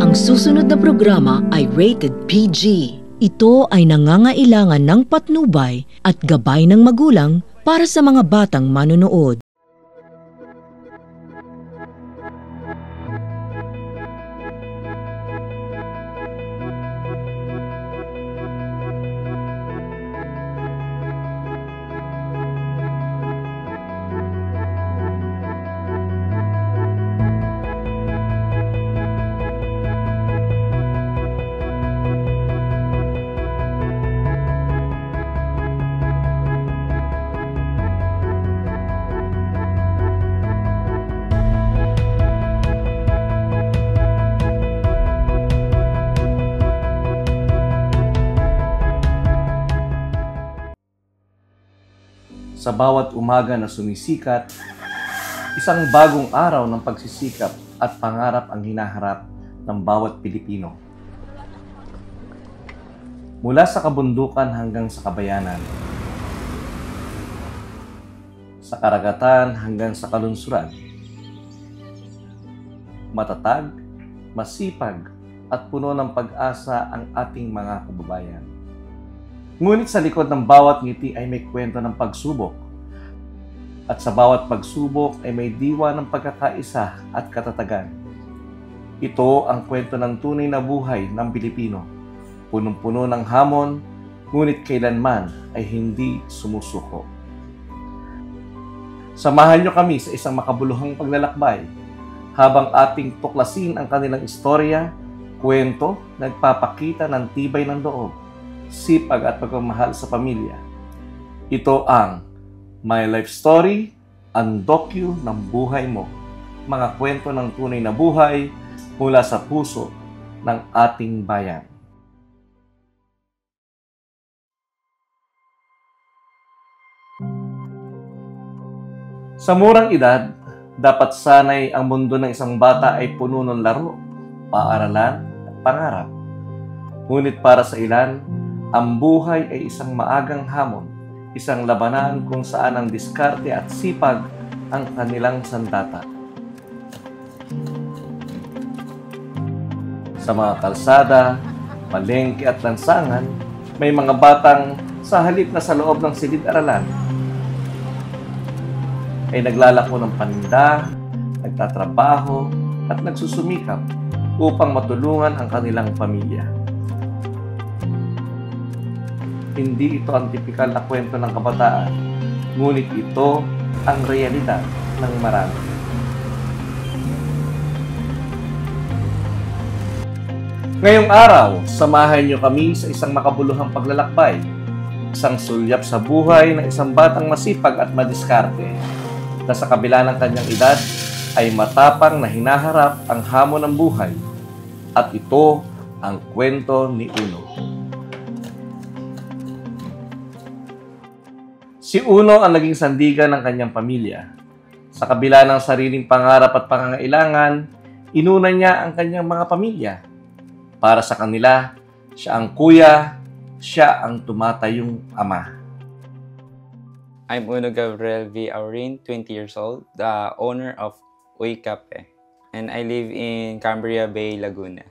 Ang susunod na programa ay rated PG. Ito ay nangangailangan ng patnubay at gabay ng magulang para sa mga batang manonood. Sa bawat umaga na sumisikat, isang bagong araw ng pagsisikap at pangarap ang hinaharap ng bawat Pilipino. Mula sa kabundukan hanggang sa kabayanan, sa karagatan hanggang sa kalunsuran, matatag, masipag at puno ng pag-asa ang ating mga kababayan. Ngunit sa likod ng bawat ngiti ay may kwento ng pagsubok. At sa bawat pagsubok ay may diwa ng pagkakaisa at katatagan. Ito ang kwento ng tunay na buhay ng Pilipino. Punong-puno ng hamon, ngunit kailanman ay hindi sumusuko. Samahan niyo kami sa isang makabuluhang paglalakbay habang ating tuklasin ang kanilang istorya, kwento, nagpapakita ng tibay ng loob, sipag at pagmamahal sa pamilya. Ito ang My Life Story, ang dokyu ng buhay mo. Mga kwento ng tunay na buhay mula sa puso ng ating bayan. Sa murang edad, dapat sanay ang mundo ng isang bata ay puno ng laro, paaralan at pangarap. Ngunit para sa ilan, ang buhay ay isang maagang hamon, isang labanan kung saan ang diskarte at sipag ang kanilang sandata. Sa mga kalsada, palengke at lansangan, may mga batang sa halip na sa loob ng silid-aralan ay naglalako ng paninda, nagtatrabaho at nagsusumikap upang matulungan ang kanilang pamilya. Hindi ito ang tipikal na kwento ng kabataan, ngunit ito ang realidad ng marami. Ngayong araw, samahan niyo kami sa isang makabuluhang paglalakbay, isang sulyap sa buhay ng isang batang masipag at madiskarte, na sa kabila ng kanyang edad ay matapang na hinaharap ang hamon ng buhay. At ito ang kwento ni Uno. Si Uno ang naging sandigan ng kanyang pamilya. Sa kabila ng sariling pangarap at pangangailangan, inuna niya ang kanyang mga pamilya. Para sa kanila, siya ang kuya, siya ang tumatayong ama. I'm Uno Gabriel V. Aurin, 20 years old, the owner of Uy Cafe. And I live in Cambria Bay, Laguna.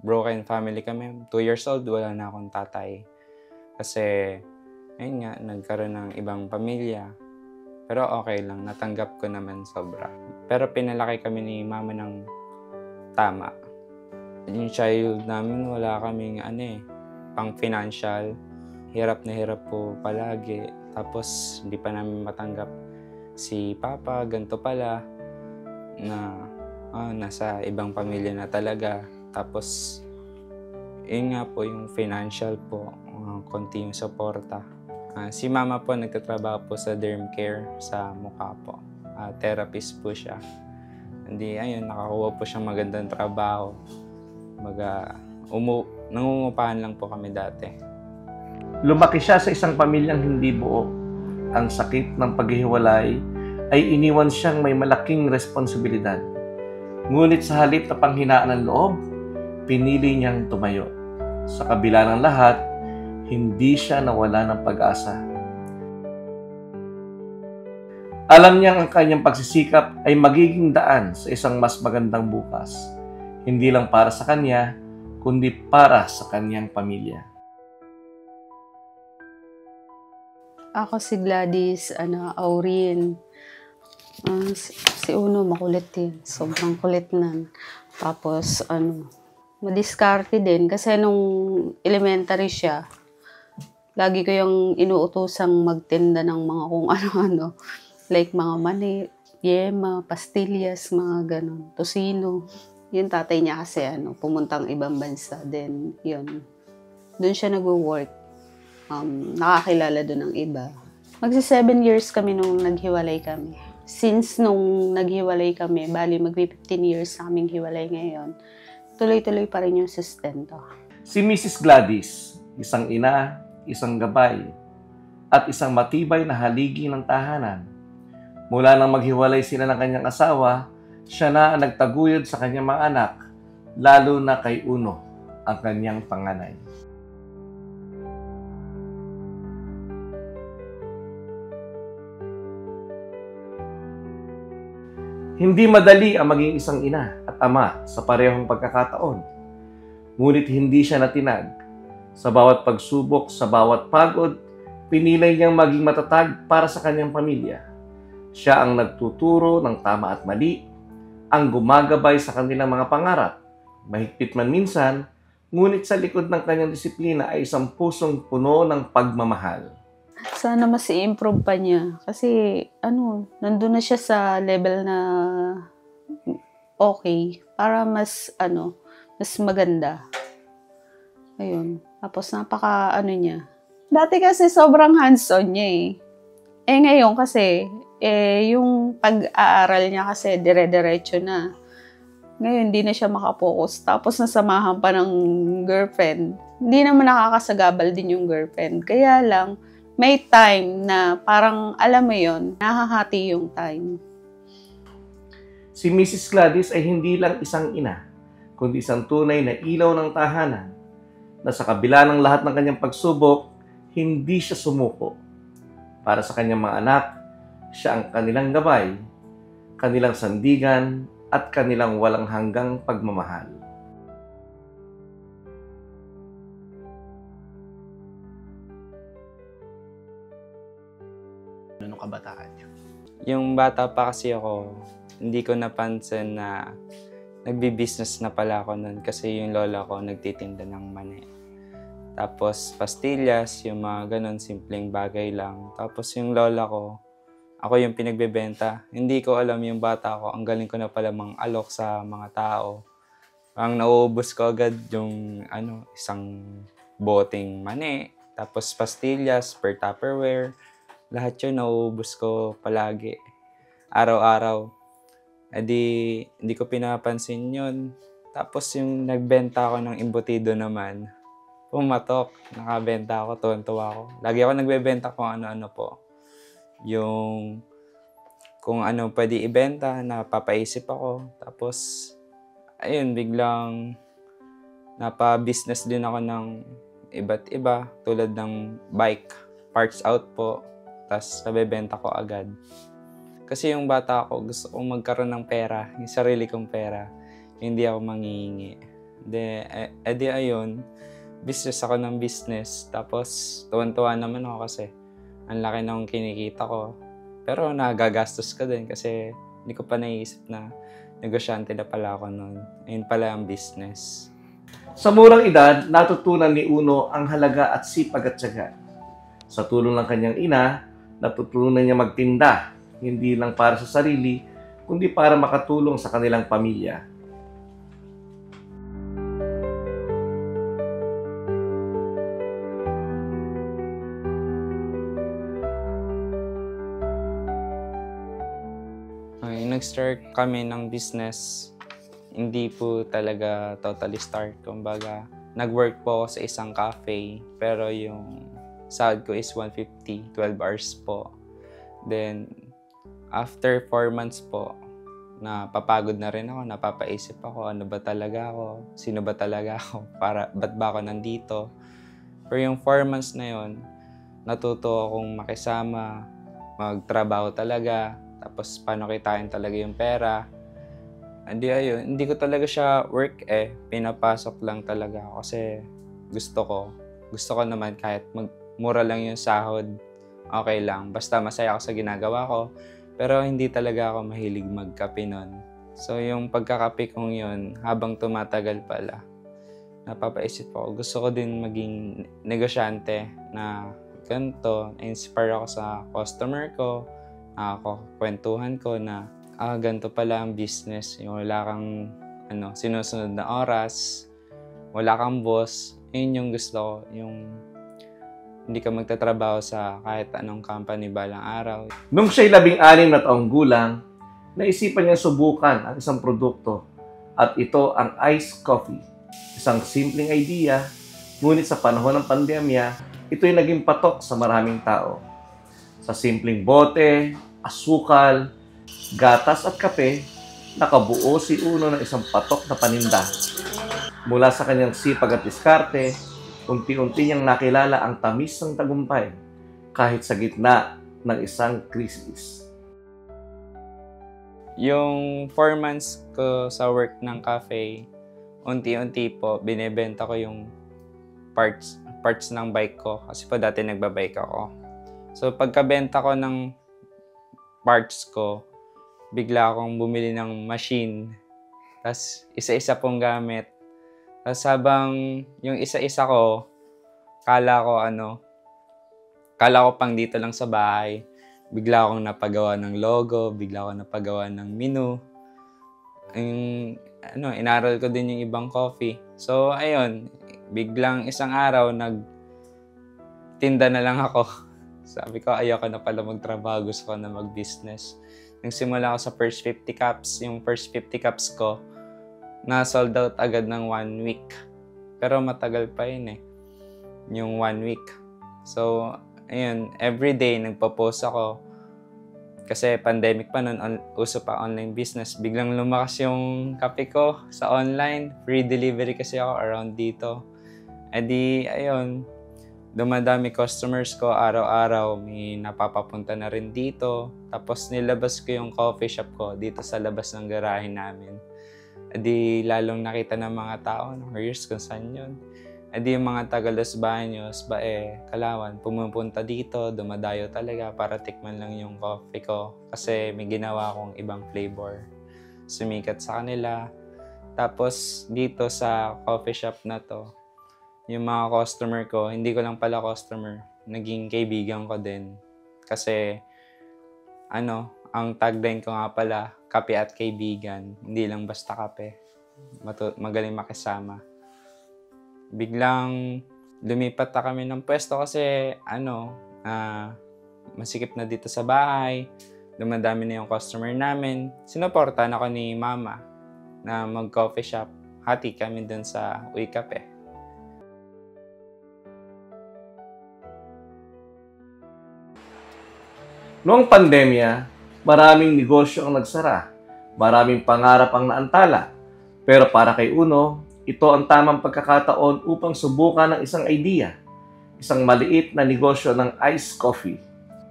Broken family kami. 2 years old, wala na akong tatay. Kasi ayun nga, nagkaroon ng ibang pamilya. Pero okay lang, natanggap ko naman sobra. Pero pinalaki kami ni mama ng tama. Yung child namin, wala kaming pang financial. Hirap na hirap po palagi. Tapos, hindi pa namin matanggap si papa, ganito pala, na nasa ibang pamilya na talaga. Tapos, yun nga po, yung financial po, konti yung suporta. Si mama po nagtatrabaho po sa derm care sa mukha po. Therapist po siya. Hindi, ayun, nakakuha po siyang magandang trabaho. Nangungupahan lang po kami dati. Lumaki siya sa isang pamilyang hindi buo. Ang sakit ng paghihiwalay ay iniwan siyang may malaking responsibilidad. Ngunit sa halip na panghinaan ng loob, pinili niyang tumayo. Sa kabila ng lahat, hindi siya nawala ng pag-asa. Alam niyang ang kanyang pagsisikap ay magiging daan sa isang mas magandang bukas. Hindi lang para sa kanya, kundi para sa kanyang pamilya. Ako si Gladys, Aurin. Si Uno, makulit din. Sobrang kulit nan. Tapos, madiskarte din. Kasi nung elementary siya, lagi ko yung inuutosang magtinda ng mga kung ano-ano. Like mga mani, yema, pastillas, mga ganon. Tosino. Yung tatay niya kasi, pumuntang ibang bansa. Then, yun. Doon siya nag-work. Nakakilala doon ng iba. Magsi 7 years kami nung naghiwalay kami. Since nung naghiwalay kami, bali magpi 15 years na kaming hiwalay ngayon, tuloy-tuloy pa rin yung sustento. Si Mrs. Gladys, isang ina, isang gabay, at isang matibay na haligi ng tahanan. Mula nang maghiwalay sila ng kanyang asawa, siya na ang nagtaguyod sa kanyang mga anak, lalo na kay Uno, ang kanyang panganay. Hindi madali ang maging isang ina at ama sa parehong pagkakataon. Ngunit hindi siya natinag. Sa bawat pagsubok, sa bawat pagod, pinilay niyang maging matatag para sa kanyang pamilya. Siya ang nagtuturo ng tama at mali, ang gumagabay sa kanilang mga pangarap. Mahigpit man minsan, ngunit sa likod ng kanyang disiplina ay isang pusong puno ng pagmamahal. Sana mas i-improve pa niya. Kasi, nandun na siya sa level na okay. Para mas, mas maganda. Ayun. Tapos, niya. Dati kasi sobrang hands-on niya eh. Ngayon kasi, yung pag-aaral niya kasi dire-diretso na. Ngayon, hindi na siya makapokus. Tapos, nasamahan pa ng girlfriend. Hindi naman nakakasagabal din yung girlfriend. Kaya lang, may time na parang, alam mo yon, nahahati yung time. Si Mrs. Gladys ay hindi lang isang ina, kundi isang tunay na ilaw ng tahanan, na sa kabila ng lahat ng kanyang pagsubok, hindi siya sumuko. Para sa kanyang mga anak, siya ang kanilang gabay, kanilang sandigan, at kanilang walang hanggang pagmamahal. Anong kabataan niya? Yung bata pa kasi ako, hindi ko napansin na nagbi-business na pala ako nun kasi yung lola ko nagtitinda ng mani. Tapos pastillas, yung mga ganun, simpleng bagay lang. Tapos yung lola ko, ako yung pinagbebenta. Hindi ko alam yung bata ko, ang galing ko na pala mang alok sa mga tao. Ang nauubos ko agad yung isang boteng mani, tapos pastillas, per Tupperware. Lahat yun nauubos ko palagi. Araw-araw. Hindi ko pinapansin yun. Tapos yung nagbenta ako ng imbutido naman, pumatok. Nakabenta ako, tuwan-tuwa ako. Lagi ako nagbebenta kung ano-ano po. Yung kung ano pwede ibenta, napapaisip ako. Tapos, ayun, biglang napa-business din ako ng iba't iba. Tulad ng bike, parts out po. Tapos, nabebenta ko agad. Kasi yung bata ako, gusto kong magkaroon ng pera, yung sarili kong pera. Hindi ako manghihingi. Ayun, business ako ng business. Tapos, tuwan-tuwa naman ako kasi ang laki ng kinikita ko. Pero nagagastos ka din kasi hindi ko pa naisip na negosyante na pala ako noon. Ayun pala ang business. Sa murang edad, natutunan ni Uno ang halaga at sipag at tiyaga. Sa tulong ng kanyang ina, natutunan niya magtinda, hindi lang para sa sarili, kundi para makatulong sa kanilang pamilya. Nag-start kami ng business, hindi po talaga totally start. Kumbaga, nag-work po ako sa isang cafe, pero yung sahod ko is 150, 12 hours po. Then, after 4 months po, napapagod na rin ako, napapaisip ako, ano ba talaga ako, sino ba talaga ako, ba't ba ako nandito? Pero yung 4 months na yon, natuto akong makisama, magtrabaho talaga, tapos paano kitain talaga yung pera. Adi ayun, hindi ko talaga siya work pinapasok lang talaga ako kasi gusto ko naman kahit mura lang yung sahod, okay lang. Basta masaya ako sa ginagawa ko, pero hindi talaga ako mahilig magkape nun. So yung pagkakape kong yun, habang tumatagal pala, napapaisip ako, gusto ko din maging negosyante na ganito, na-inspire ako sa customer ko, kwentuhan ko na ganito pala ang business. Yung wala kang sinusunod na oras, wala kang boss. Yun yung gusto ko. Yung hindi ka magtatrabaho sa kahit anong company balang araw. Nung siya'y 16 na taong gulang, naisipan niya subukan ang isang produkto at ito ang iced coffee. Isang simpleng idea, ngunit sa panahon ng pandemya, ito'y naging patok sa maraming tao. Sa simpleng bote, asukal, gatas at kape, nakabuo si Uno ng isang patok na paninda. Mula sa kanyang sipag at diskarte, unti-unti niyang nakilala ang tamis ng tagumpay kahit sa gitna ng isang krisis. Yung 4 months ko sa work ng cafe, unti-unti po binebenta ko yung parts ng bike ko kasi po dati nagbabike ako. So pagkabenta ko ng parts ko, bigla akong bumili ng machine. Tapos isa-isa pong gamit. Tapos habang yung isa-isa ko, kala ko pang dito lang sa bahay. Bigla akong napagawa ng logo, bigla akong napagawa ng menu. Inaral ko din yung ibang coffee. So ayun, biglang isang araw nagtinda na lang ako. Sabi ko, ayoko na pala magtrabaho, gusto ko na mag-business. Nagsimula ako sa first 50 cups. Yung first 50 cups ko, na-sold out agad ng 1 week. Pero matagal pa yun yung 1 week. So, ayun, everyday nagpo-post ako. Kasi pandemic pa nun, uso pa online business. Biglang lumakas yung kape ko sa online. Free delivery kasi ako around dito. Ayun, dumadami customers ko araw-araw. May napapapunta na rin dito. Tapos nilabas ko yung coffee shop ko dito sa labas ng garahe namin. Lalong nakita ng mga tao, here's kung saan yun. Yung mga taga Los Baños, Kalawan, pumupunta dito, dumadayo talaga para tikman lang yung coffee ko. Kasi may ginawa akong ibang flavor. Sumikat sa kanila. Tapos dito sa coffee shop na to, yung mga customer ko, hindi ko lang pala customer, naging kaibigan ko din. Kasi, ang tagline ko nga pala, kape at kaibigan, hindi lang basta kape. Magaling makisama. Biglang lumipat na kami ng pwesto kasi, masikip na dito sa bahay, dumadami na yung customer namin. Sinuportahan ako ni Mama na mag-coffee shop. Hati kami dun sa Uy Cafe. Noong pandemya, maraming negosyo ang nagsara. Maraming pangarap ang naantala. Pero para kay Uno, ito ang tamang pagkakataon upang subukan ng isang idea. Isang maliit na negosyo ng iced coffee.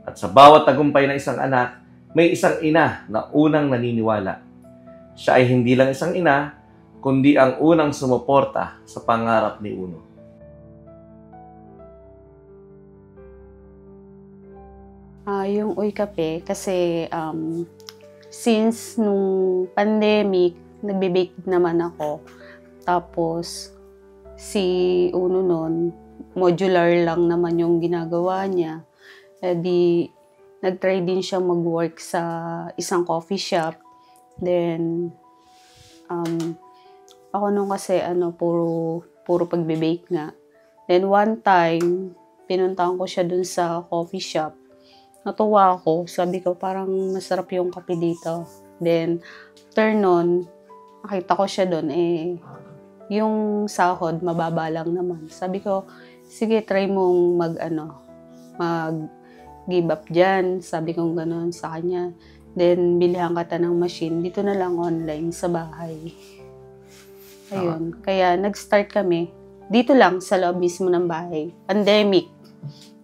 At sa bawat tagumpay ng isang anak, may isang ina na unang naniniwala. Siya ay hindi lang isang ina, kundi ang unang sumuporta sa pangarap ni Uno. Yung Uy Cafe, kasi since nung pandemic, nagbe-bake naman ako. Tapos, si Uno nun, modular lang naman yung ginagawa niya. Nag-try din siya mag-work sa isang coffee shop. Then, ako nung kasi, puro pagbe-bake nga. Then, one time, pinuntahan ko siya dun sa coffee shop. Natuwa ako. Sabi ko, parang masarap yung kape dito. Then, after nun, nakita ko siya doon, yung sahod, mababa lang naman. Sabi ko, sige, try mong mag-give up dyan. Sabi ko gano'n sa kanya. Then, bilihan ka ng machine. Dito na lang online sa bahay. Ayun. Kaya, nag-start kami. Dito lang, sa loob mismo ng bahay. Pandemic.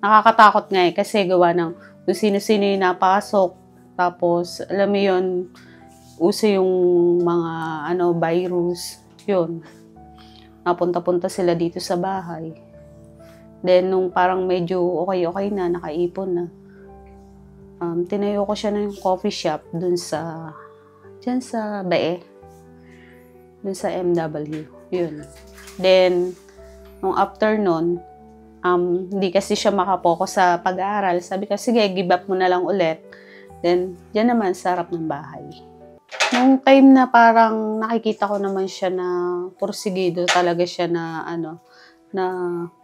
Nakakatakot nga kasi gawa ng kung sino-sino yung napasok. Tapos, alam mo yun, uso yung mga virus, yun. Napunta-punta sila dito sa bahay. Then, nung parang medyo okay na, nakaipon na, tinayo ko siya ng coffee shop dyan sa Bae. Dun sa MW. Yun. Then, nung after nun, hindi kasi siya makapokus sa pag-aaral. Sabi ko, sige, give up mo na lang ulit. Then, dyan naman sa harap ng bahay. Nung time na parang nakikita ko naman siya na porsigido talaga siya na na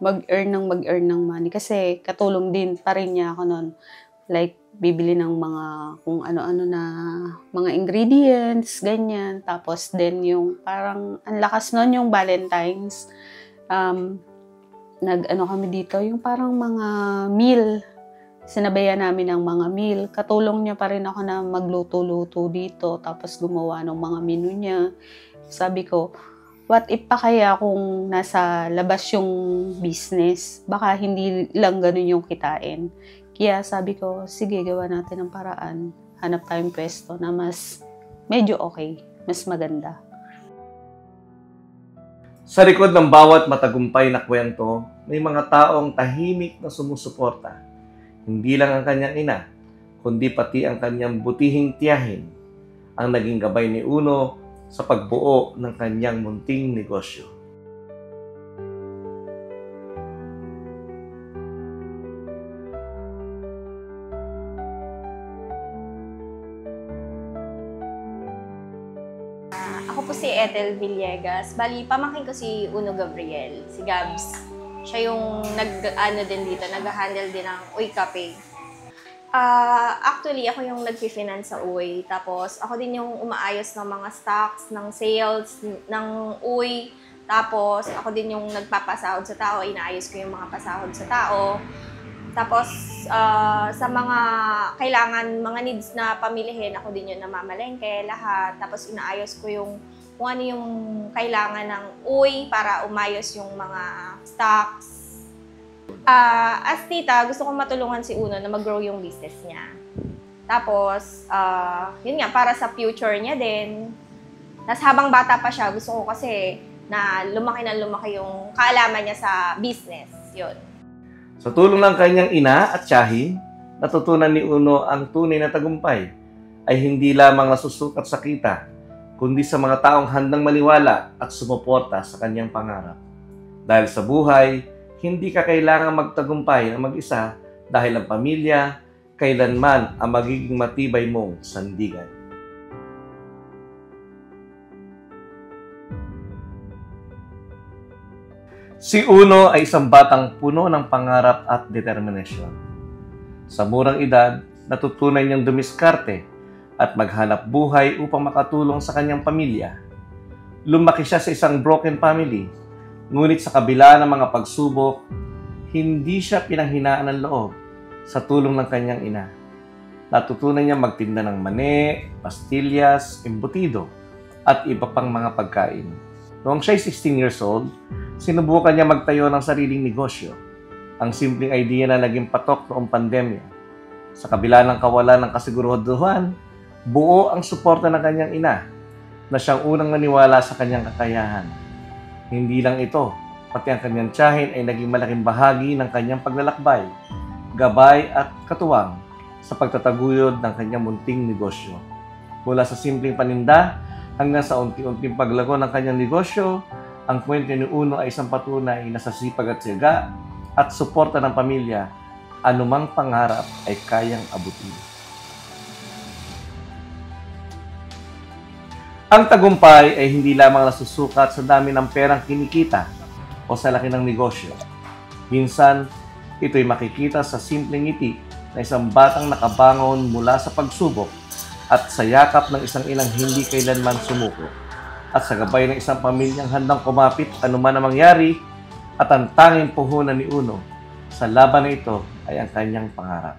mag-earn ng money. Kasi katulong din pa rin niya ako nun. Like, bibili ng mga kung ano-ano na mga ingredients, ganyan. Tapos then yung parang ang lakas nun yung Valentine's. Kami dito, yung parang mga meal. Sinabayan namin ng mga meal. Katulong niya pa rin ako na magluto-luto dito. Tapos gumawa ng mga menu niya. Sabi ko, what if pa kaya kung nasa labas yung business? Baka hindi lang ganun yung kitain. Kaya sabi ko, sige, gawa natin ng paraan. Hanap tayong pwesto na mas medyo okay, mas maganda. Sa likod ng bawat matagumpay na kwento, may mga taong tahimik na sumusuporta. Hindi lang ang kanyang ina, kundi pati ang kanyang butihing tiyahin ang naging gabay ni Uno sa pagbuo ng kanyang munting negosyo. Ako po si Ethel Villegas. Bali, pamangkin ko si Uno Gabriel, si Gabs. Siya yung nag-handle din ng Uy Cafe. Actually, ako yung nag-finance sa Uy. Tapos, ako din yung umaayos ng mga stocks, ng sales, ng Uy. Tapos, ako din yung nagpapasahod sa tao. Inaayos ko yung mga pasahod sa tao. Tapos, sa mga kailangan, mga needs na pamilihin, ako din yung namamalengke, lahat. Tapos, inaayos ko yung kung ano yung kailangan ng Uy para umayos yung mga stocks. As tita, gusto kong matulungan si Uno na mag-grow yung business niya. Tapos, yun nga, para sa future niya din. Tapos habang bata pa siya, gusto ko kasi na lumaki yung kaalaman niya sa business. Yun. Sa tulong ng kanyang ina at tiyahin, natutunan ni Uno ang tunay na tagumpay ay hindi lamang nasusukat sa kita, kundi sa mga taong handang maniwala at sumuporta sa kanyang pangarap. Dahil sa buhay, hindi ka kailangang magtagumpay na mag-isa dahil ang pamilya, kailanman ang magiging matibay mong sandigan. Si Uno ay isang batang puno ng pangarap at determinasyon. Sa murang edad, natutunan niyang dumiskarte at maghanap buhay upang makatulong sa kanyang pamilya. Lumaki siya sa isang broken family, ngunit sa kabila ng mga pagsubok, hindi siya pinanghinaan ng loob sa tulong ng kanyang ina. Natutunan niya magtinda ng mani, pastillas, embutido, at iba pang mga pagkain. Noong siya'y 16 years old, sinubukan niya magtayo ng sariling negosyo. Ang simpleng idea na naging patok noong pandemya. Sa kabila ng kawalan ng kasiguraduhan, buo ang suporta ng kanyang ina na siyang unang naniwala sa kanyang kakayahan. Hindi lang ito, pati ang kanyang tiyahin ay naging malaking bahagi ng kanyang paglalakbay, gabay at katuwang sa pagtataguyod ng kanyang munting negosyo. Mula sa simpleng paninda hanggang sa unti-unting paglago ng kanyang negosyo, ang kwento ni Uno ay isang patunay na sa sipag at tiyaga at suporta ng pamilya, anumang pangarap ay kayang abutin. Ang tagumpay ay hindi lamang nasusukat sa dami ng perang kinikita o sa laki ng negosyo. Minsan, ito'y makikita sa simpleng ngiti na isang batang nakabangon mula sa pagsubok at sa yakap ng isang inang hindi kailanman sumuko, at sa gabay ng isang pamilyang handang kumapit anuman ang mangyari, at ang tanging puhunan ni Uno sa laban na ito ay ang kanyang pangarap.